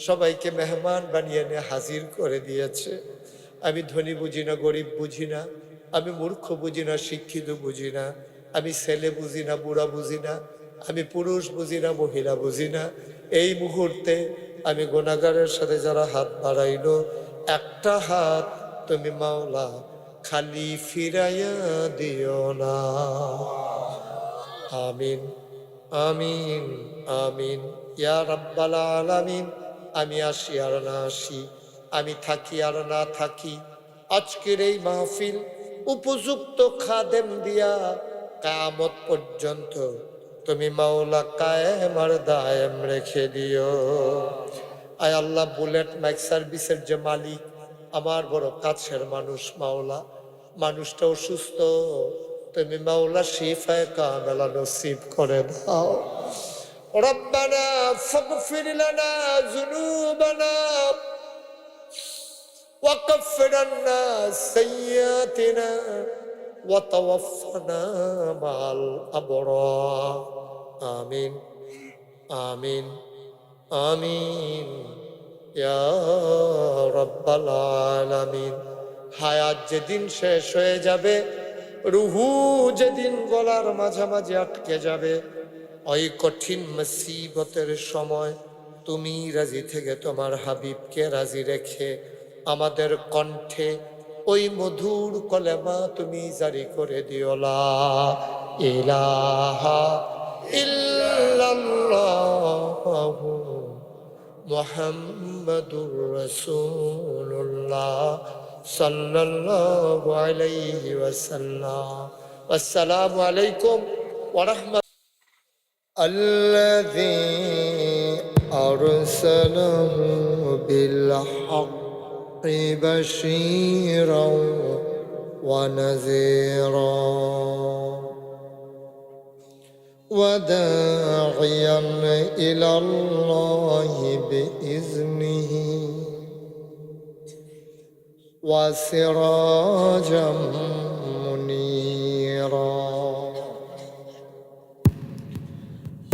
সবাইকে মেহমান বানিয়ে নিয়ে হাজির করে দিয়েছে। আমি ধনী বুঝি না, গরিব বুঝি না, আমি মূর্খ বুঝি না, শিক্ষিত বুঝি না, আমি ছেলে বুঝি না, বুড়া বুঝি না, আমি পুরুষ বুঝি না, মহিলা বুঝি না। এই মুহূর্তে আমি গুনাহগারের সাথে যারা হাত বাড়াইলো, একটা হাত তুমি মাওলা খালি ফিরাইয়া দিও না। আমিন আমিন আমিন ইয়া রাব্বাল আলামিন। আমি আসি আর না আসি, আমি থাকি আর না থাকি, আজকের এই মাহফিল উপযুক্ত খাদেম দিয়া কিয়ামত পর্যন্ত তুমি মাওলা কায়েম আর দায়েম রেখে দিও। আয় আল্লাহ, বুলেট মাইক সার্ভিসের যে মালিক, আমার বড় কাছের মানুষ মাওলা, মানুষটা অসুস্থ, তুমি মাওলা শিফায়ে কামেলা নসিব করে দাও। রব্বানা ফাগফির লানা যুনুবানা ওয়া কাফির আন্না সাইয়্যাতিনা ওয়া তাওয়াফফানা মা'আল আবরার। আমিন আমিন আমিন ইয়া রাব্বাল আলামিন। হায়াত যেদিন শেষ হয়ে যাবে, রুহু যেদিন গলার মাঝামাঝি আটকে যাবে, ওই কঠিন মুসিবতের সময় তুমি রাজি থেকে তোমার হাবিবকে রাজি রেখে আমাদের কণ্ঠে ওই মধুর কলেমা তুমি জারি করে দিও, লা ইলাহা ইল্লাল্লাহু মুহাম্মাদুর রাসূলুল্লাহ সাল্লাল্লাহু আলাইহি ওয়াসাল্লাম। আসসালামু আলাইকুম ওয়া রাহমাতুল্লাহ। الذي أرسله بالحق بشيرا ونذيرا وداعيا إلى الله بإذنه وسراجا منيرا.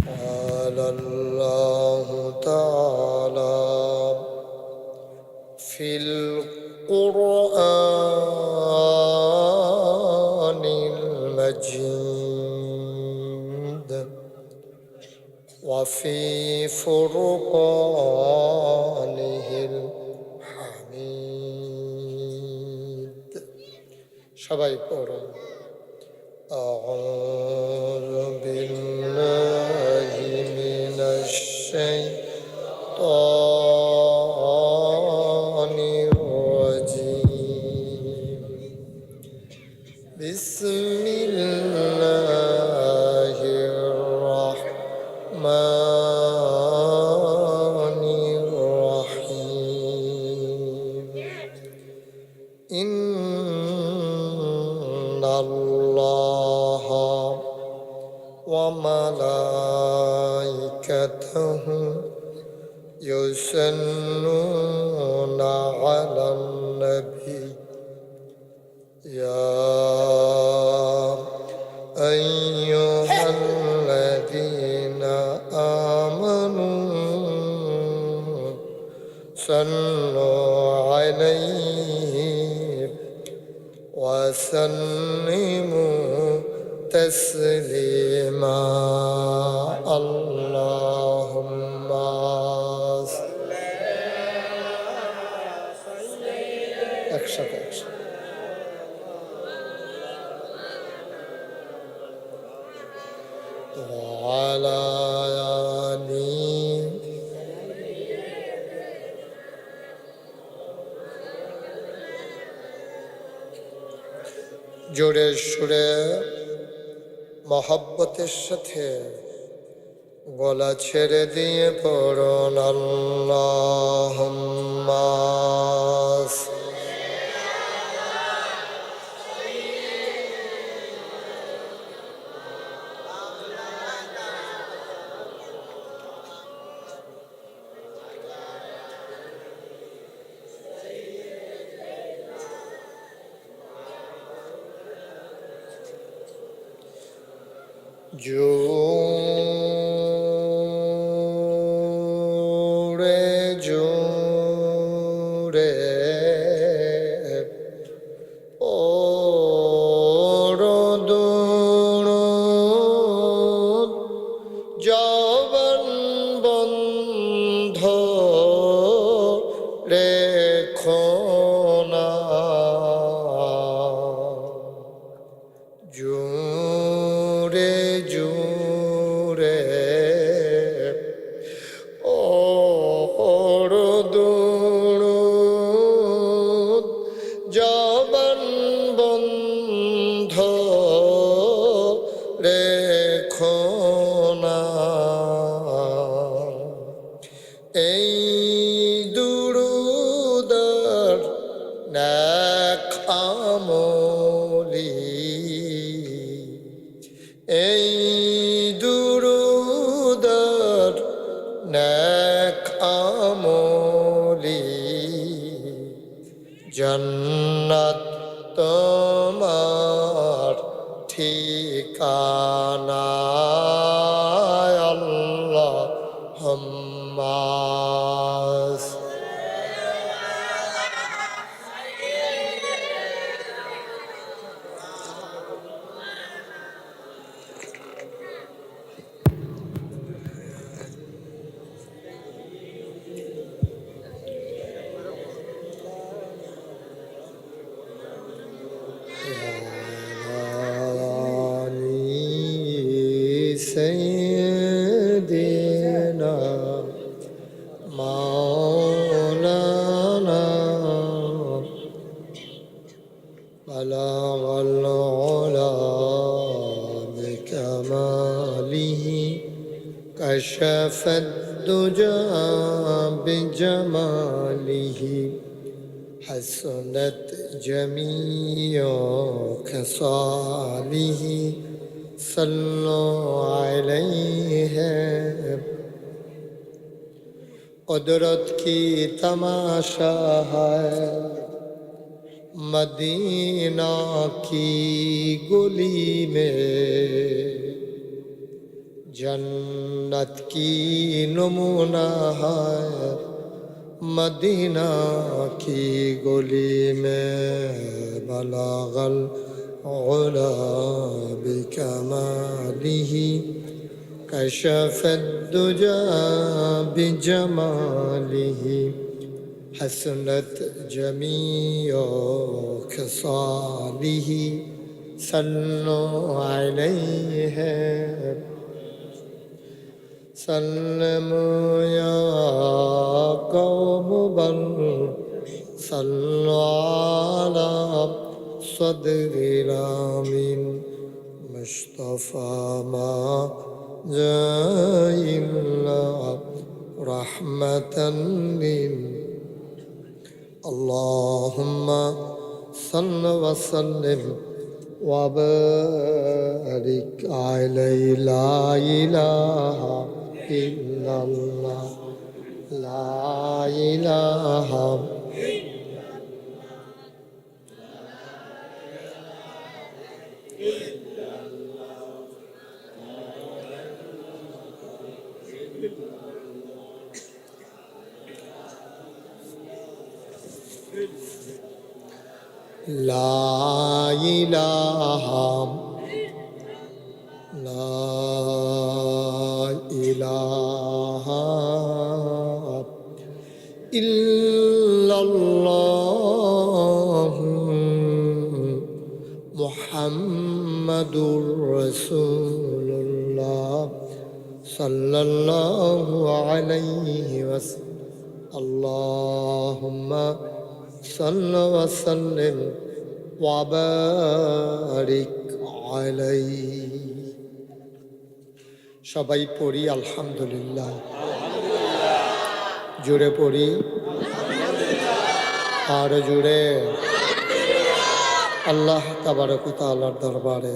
قال الله تعالى في القرآن المجيد وفي فرقانه الحميد. সবাই পড়ো أعوذ بالله من الشيطان الرجيم. بسم الله الرحمن الرحيم. إن الله وملائكته يصلون على النبي يا أيها الذين آمنوا صلوا عليه وسلموا تسليما. اللهم صل একসাথে وعلى آله জোরে সুরে মহব্বতের সাথে গলা ছেড়ে দিয়ে পড়ুন আল্লাহুম্মা জোরে জোরে দরুদ জবান বন্ধ রেখো না। জোরে জোরে এই দুরুদার নেক আমলি, এই দুরুদার নেক আমলি, জান্নাত তোমার ঠিকানা আল্লাহুম্মা। سيدنا مولانا بلغ العلا بكماله كشف الدجى بجماله حسنت جميع خصاله صلوا عليه قدرت کی تماشا ہے مدینہ کی گلی میں جنت کی نمونہ ہے مدینہ کی گلی میں بلغ العلا بکمالہ كشف الدجى بجماله حسنت جميع خصاله صلوا عليه سلموا يا قوم بل صلوا على صدر الأمين مصطفى ما إلا رحمة اللهم صل وسلم وبارك عليه لا إله إلا الله لا إله لا إله لا إله إلا الله محمد رسول الله صلى الله عليه وسلم اللهم صل وسلم وبارك عليه সবাই পড়ি আলহামদুলিল্লাহ জুড়ে পড়ি আর জুড়ে আল্লাহ তাবারক ওয়া তাআলার দরবারে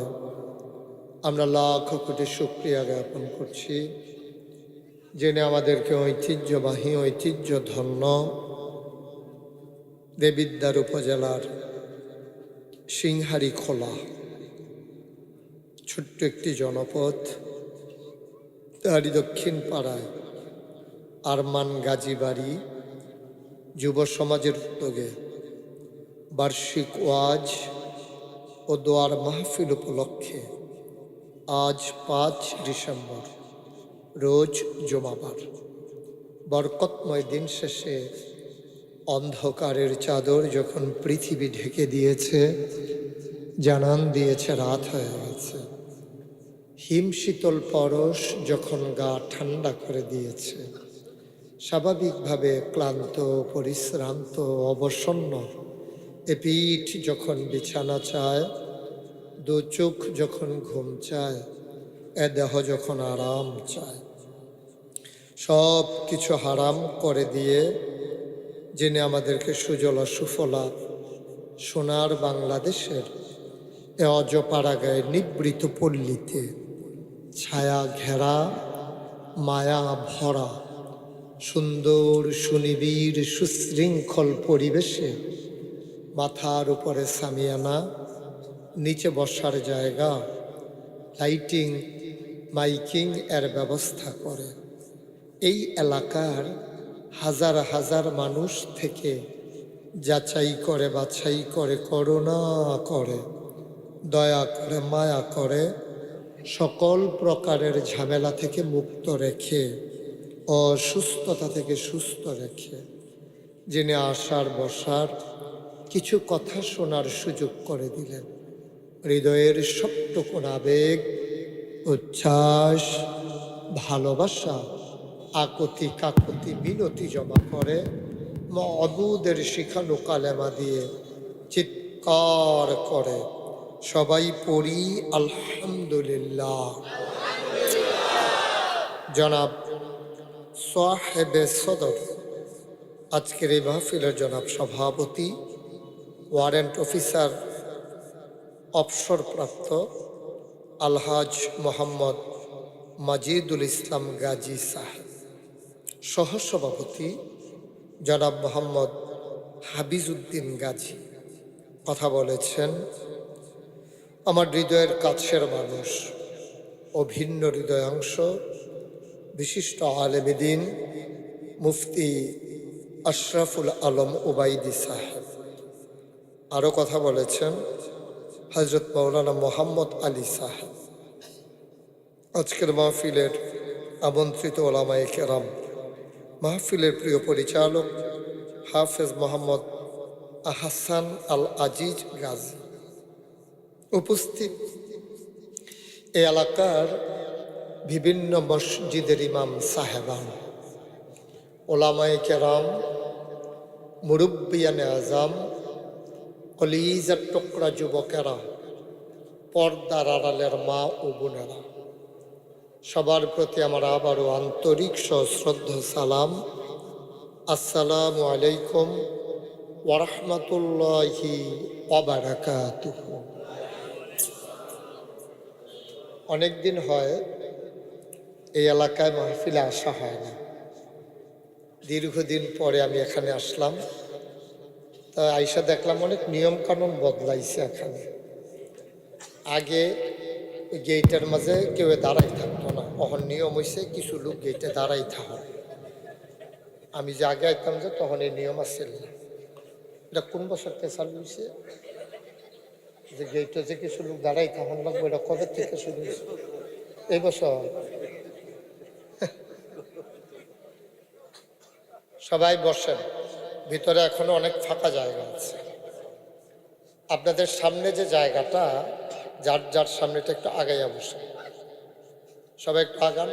আমরা লাখ কোটি শুকরিয়া জ্ঞাপন করছি যিনি আমাদেরকে ঐতিহ্যবাহী ঐতিহ্যধন্য দেবিদ্বার উপজেলার সিংহারি খোলা ছোট্ট একটি জনপদ তারই দক্ষিণ পাড়ায় আরমান গাজীবাড়ি যুব সমাজের উদ্যোগে বার্ষিক ওয়াজ ও দোয়ার মাহফিল উপলক্ষে আজ 5 ডিসেম্বর রোজ জুমাবার বরকতময় দিন শেষে অন্ধকারের চাদর যখন পৃথিবী ঢেকে দিয়েছে জানান দিয়েছে রাত হয়ে গেছে হিমশীতল পরশ যখন গা ঠান্ডা করে দিয়েছে স্বাভাবিকভাবে ক্লান্ত পরিশ্রান্ত অবসন্ন এ পিঠ যখন বিছানা চায় দু চোখ যখন ঘুম চায় এ দেহ যখন আরাম চায় সব কিছু হারাম করে দিয়ে যিনি আমাদেরকে সুজলা সুফলা সোনার বাংলাদেশের এ অজপাড়াগায় নিবৃত পল্লীতে ছায়া ঘেরা মায়া ভরা সুন্দর সুনিবিড় সুশৃঙ্খল পরিবেশে মাথার উপরে সামিয়ানা, নিচে বসার জায়গা, লাইটিং মাইকিং এর ব্যবস্থা করে এই এলাকার হাজার হাজার মানুষ থেকে যাচাই করে বাছাই করে করুণা করে দয়া করে মায়া করে সকল প্রকারের ঝামেলা থেকে মুক্ত রেখে অসুস্থতা থেকে সুস্থ রেখে যিনি আসার বসার কিছু কথা শোনার সুযোগ করে দিলেন, হৃদয়ের সবটুকু আবেগ উচ্ছ্বাস ভালোবাসা আকুতি কাকুতি মিনতি জমা করে মাবুদের শিখানো কালেমা দিয়ে চিৎকার করে সবাই পড়ি আলহামদুলিল্লাহ। জনাব সাহেবে সদর, আজকের এই মাহফিলের জনাব সভাপতি, ওয়ারেন্ট অফিসার অবসরপ্রাপ্ত আলহাজ মোহাম্মদ মাজিদুল ইসলাম গাজী সাহেব, সহসভাপতি জনাব মোহাম্মদ হাবিজউদ্দিন গাজী কথা বলেছেন। আমার হৃদয়ের কাছের মানুষ ও ভিন্ন হৃদয়াংশ বিশিষ্ট আলেমে দ্বীন মুফতি আশরাফুল আলম ওবাইদি সাহেব। আরও কথা বলেছেন হজরত মৌলানা মোহাম্মদ আলী সাহেব। আজকের মাহফিলের আমন্ত্রিত ওলামায়ে কেরাম, মাহফিলের প্রিয় পরিচালক হাফেজ মোহাম্মদ আহসান আল আজিজ গাজী, উপস্থিত এই এলাকার বিভিন্ন মসজিদের ইমাম সাহেবান, ওলামায়ে কেরাম, মুরব্বিয়ানে আজম, কলিজার টুকরা যুবকেরা, পর্দার আড়ালের মা ও বোনেরা, সবার প্রতি আমার আবারও আন্তরিক সশ্রদ্ধ সালাম। আসসালামু আলাইকুম ওয়া রাহমাতুল্লাহি ওয়া বারাকাতুহু। অনেক দিন হয় এই এলাকায় মাহফিলে আসা হয় না, দীর্ঘদিন পরে আমি এখানে আসলাম। তা আইসা দেখলাম অনেক নিয়ম কানুন বদলাইছে এখানে। আগে গেটের মাঝে কেউ দাঁড়াই থাকতো না, তখন নিয়ম হয়েছে কিছু লোক গেটে দাঁড়াই থাকো। আমি যে আগে আইতাম যে তখন এই নিয়ম আসছিল না। এটা কোন বছর থেকে চালু হয়েছে যে গেটে যে কিছু লোক দাঁড়াই তখন লাগবে? এটা কবে থেকে শুরু হয়েছে? এই বছর। সবাই বসেন, ভিতরে এখনো অনেক ফাঁকা জায়গা আছে। আপনাদের সামনে যে জায়গাটা, যার যার সামনেটা একটু আগাইয়া বসে, সবাই একটু আগান।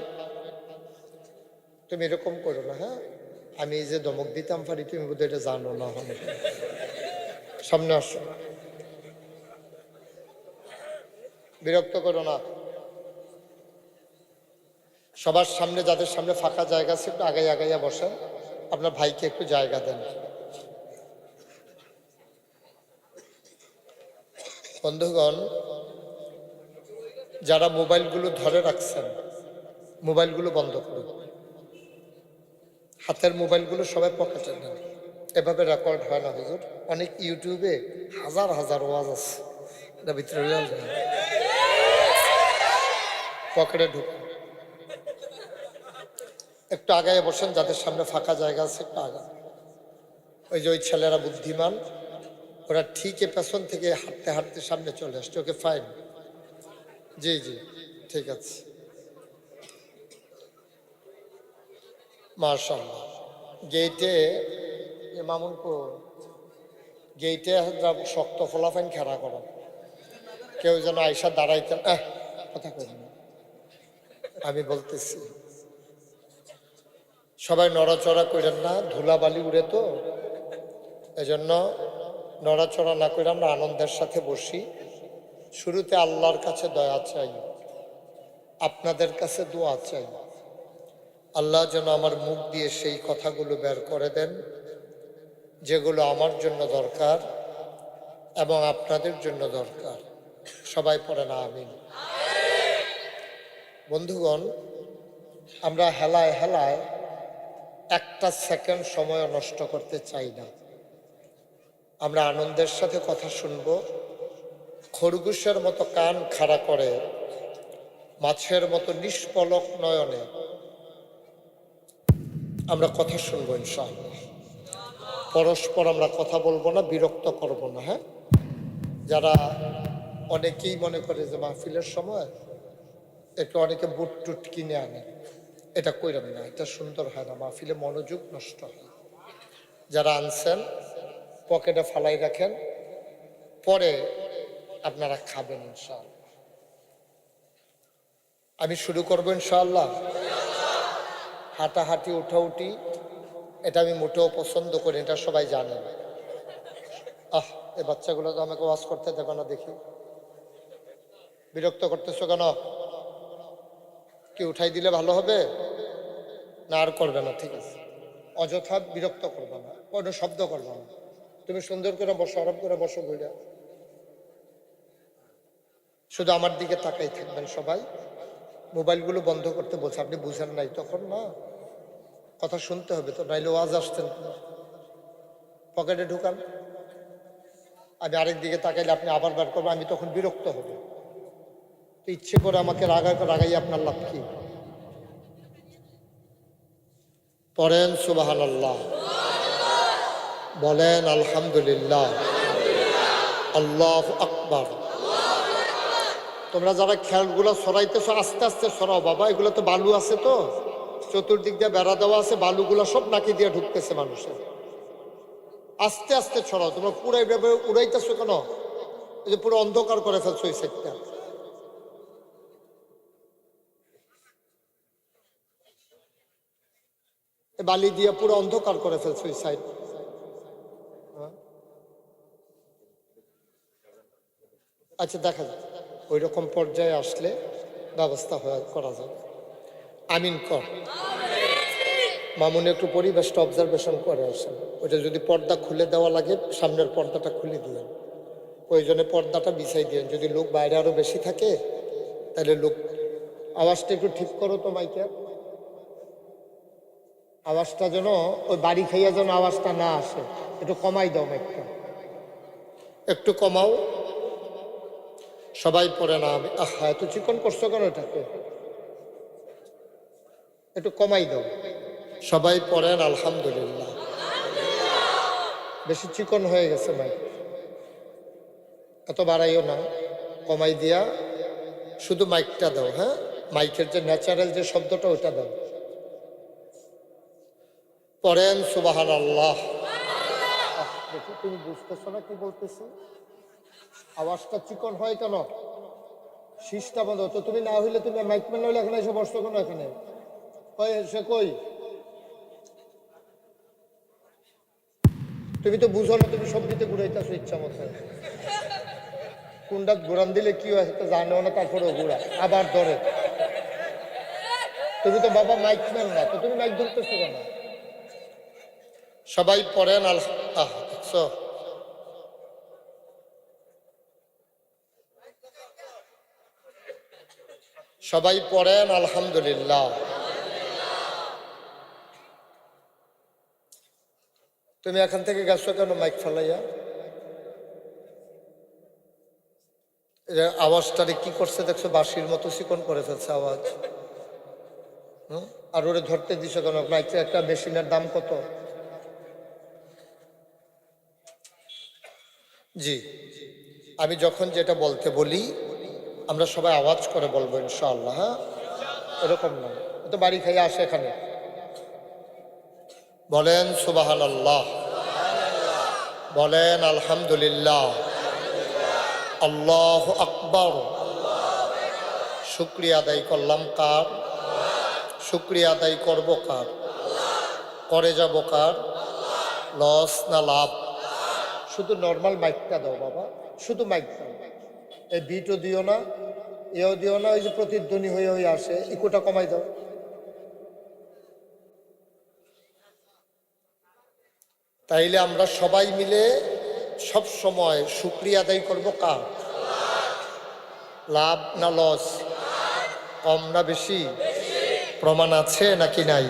তুমি এরকম করো না, হ্যাঁ? আমি যে ধমক দিতাম পারি তুমি বোধহয় এটা জানো না। সামনে আসো, বিরক্ত করো না। সবার সামনে, যাদের সামনে ফাঁকা জায়গা আছে একটু আগাইয়া বসেন। আপনার ভাইকে একটু জায়গা দেন। বন্ধুগণ, যারা মোবাইলগুলো ধরে রাখছেন মোবাইলগুলো বন্ধ করুন। হাতের মোবাইলগুলো সবাই পকেটে নেন, এভাবে রেকর্ড হয় না হুজুর। অনেক ইউটিউবে হাজার হাজার ওয়াজ আছে, এটা ভিতরে পকেটে ঢুকুন। একটু আগায় বসেন, যাদের সামনে ফাঁকা জায়গা আছে একটু আগা। ওই যে ওই ছেলেরা বুদ্ধিমান, ওরা ঠিকই পেছন থেকে হাঁটতে হাঁটতে সামনে চলে আসছে। Okay fine. জি জি ঠিক আছে, মাশাআল্লাহ। গেইটে মামুনপুর গেইটে শক্ত ফলাফাইন খেলা করা, কেউ যেন আয়সা দাঁড়াইতেন। কথা কই না, আমি বলতেছি সবাই নড়াচড়া করেন না, ধুলাবালি উড়ে তো, এজন্য নড়াচড়া না করে আমরা আনন্দের সাথে বসি। শুরুতে আল্লাহর কাছে দয়া চাই, আপনাদের কাছে দোয়া চাই। আল্লাহ যেন আমার মুখ দিয়ে সেই কথাগুলো বের করে দেন যেগুলো আমার জন্য দরকার এবং আপনাদের জন্য দরকার। সবাই পড়েন আমিন। বন্ধুগণ, আমরা হেলায় হেলায় একটা সেকেন্ড সময় নষ্ট করতে চাই না। আমরা আনন্দের সাথে কথা শুনব, খরগোশের মতো কান খাড়া করে, মাছের মতো নিষ্পলক নয়নে আমরা কথা শুনবো ইনশাআল্লাহ। পরস্পর আমরা কথা বলবো না, বিরক্ত করব না। হ্যাঁ, যারা অনেকেই মনে করে যে মাহফিলের সময় একটু অনেকে বুট টুট কিনে আনে, এটা কইরাম না, এটা সুন্দর হয় না, মাহফিলে মনোযোগ নষ্ট হয়। যারা আনছেন পকেটে ফালাই রাখেন, পরে আপনারা খাবেন ইনশাআল্লাহ। আমি শুরু করবো ইনশাআল্লাহ। হাঁটাহাঁটি উঠাউটি এটা আমি মোটেও পছন্দ করি, এটা সবাই জানেন। এই বাচ্চাগুলো তো আমাকে ওয়াজ করতে দেবে না, দেখি বিরক্ত করতেছো কেন? কি উঠাই দিলে ভালো হবে না? আর করবে না, ঠিক আছে। অযথা বিরক্ত করবে না, কোনো শব্দ করবে না। তুমি সুন্দর করে বসো, আরাম করে বসো, ঘুরে শুধু আমার দিকে তাকাই থাকবেন সবাই। মোবাইলগুলো বন্ধ করতে বলছে, আপনি বুঝেন নাই তখন? না, কথা শুনতে হবে তো, নাইলে ওয়াজ আসতেন। পকেটে ঢুকান, আমি আরেক দিকে তাকাইলে আপনি আবার বের করবেন, আমি তখন বিরক্ত হব। তো ইচ্ছে করে আমাকে রাগাই আপনার লাভ কি? পড়েন সুবহানাল্লাহ, বলেন আলহামদুলিল্লাহ, আল্লাহু আকবার। তোমরা যারা খেয়ালগুলো সরাইতেছো আস্তে আস্তে সরাও বাবা, এগুলো তো বালু আছে, তো চতুর্দিক দিয়ে বেড়া দেওয়া আছে, বালুগুলো সব নাকি দিয়ে ঢুকতেছে মানুষের। আস্তে আস্তে ছড়াও, তোমরা পুরো এইভাবে উড়াইতেছো কেন? এই যে পুরো অন্ধকার করে ফেলছো এই সাইডটা। বালি দিয়ে পুরো অন্ধকার করে ফেলছো এই সাইড। আচ্ছা, দেখা যাক ওই রকম পর্যায়ে আসলে ব্যবস্থা করা যাবে। আমিন কর। মামুনি একটু পরিবেশটা অবজারভেশন করে আসেন। ওইটা যদি পর্দা খুলে দেওয়া লাগে, সামনের পর্দাটা খুলে দিলেন, প্রয়োজনে পর্দাটা বিছাই দিলেন। যদি লোক বাইরে আরো বেশি থাকে তাহলে লোক, আওয়াজটা একটু ঠিক করো তো মাইকের আওয়াজটা, যেন ওই বাড়ি খাইয়া যেন আওয়াজটা না আসে, একটু কমাই দাও মাইকটা, একটু কমাও। সবাই পড়ে না আমি এত চিকন করছো কেন এটাকে? একটু কমাই দাও। সবাই পড়েন আলহামদুলিল্লাহ। বেশি চিকন হয়ে গেছে মাইক, এত বাড়াইও না, কমাই দিয়া শুধু মাইকটা দাও। হ্যাঁ, মাইকের যে ন্যাচারাল যে শব্দটা ওইটা দাও। পড়েন সুবহানাল্লাহ। দেখি তুমি বুঝতেছো না কি বলতেছি? আওয়াজটা চিকন হয় কেন? শীষটা বন্ধ তো, তুমি না হইলে তুমি মাইকম্যান হইলে এখানে এসে বসছো কেন? এখানে সে কই? তুমি তো বুঝো না, তুমি সবজিতে ঘুরাইতেছো ইচ্ছা মতো। কোনটা ঘুরান দিলে কি হয় তো জানো না, তারপরেও ঘুরা আবার ধরে। তুমি তো বাবা মাইকম্যান না, তো তুমি মাইক ধরতেছো কেন? সবাই পড়েন দেখছো? সবাই পড়েন আলহামদুলিল্লাহ। তুমি এখান থেকে গেছো কেন মাইক ফেলাইয়া? আওয়াজটারে কি করছে দেখছো? বাঁশির মতো চিকন করে ফেলছে আওয়াজ। আর ওরে ধরতে দিছো কেন? মাইকের একটা মেশিনের দাম কত? জি, আমি যখন যেটা বলতে বলি আমরা সবাই আওয়াজ করে বলবো ইনশাআল্লাহ। হ্যাঁ, এরকম না, তো বাড়ি খাইয়া আসে এখানে। বলেন সুবহানাল্লাহ, বলেন আলহামদুলিল্লাহ, আল্লাহু আকবার। শুকরিয়া আদায় করলাম কার? শুকরিয়া আদায় করবো কার? করে যাব কার? লস না লাভ? শুধু নর্মাল মাইকটা দাও বাবা, শুধু মাইক দাও। এই বিটও দিও না, এও দিও না, ওই যে প্রতিধ্বনি হয়ে হয়ে আসে, ইকোটা কমাই দাও। তাইলে আমরা সবাই মিলে সব সময় শুকরিয়া আদায় করব কার? লাভ না লস, কম না বেশি, প্রমাণ আছে নাকি নাই?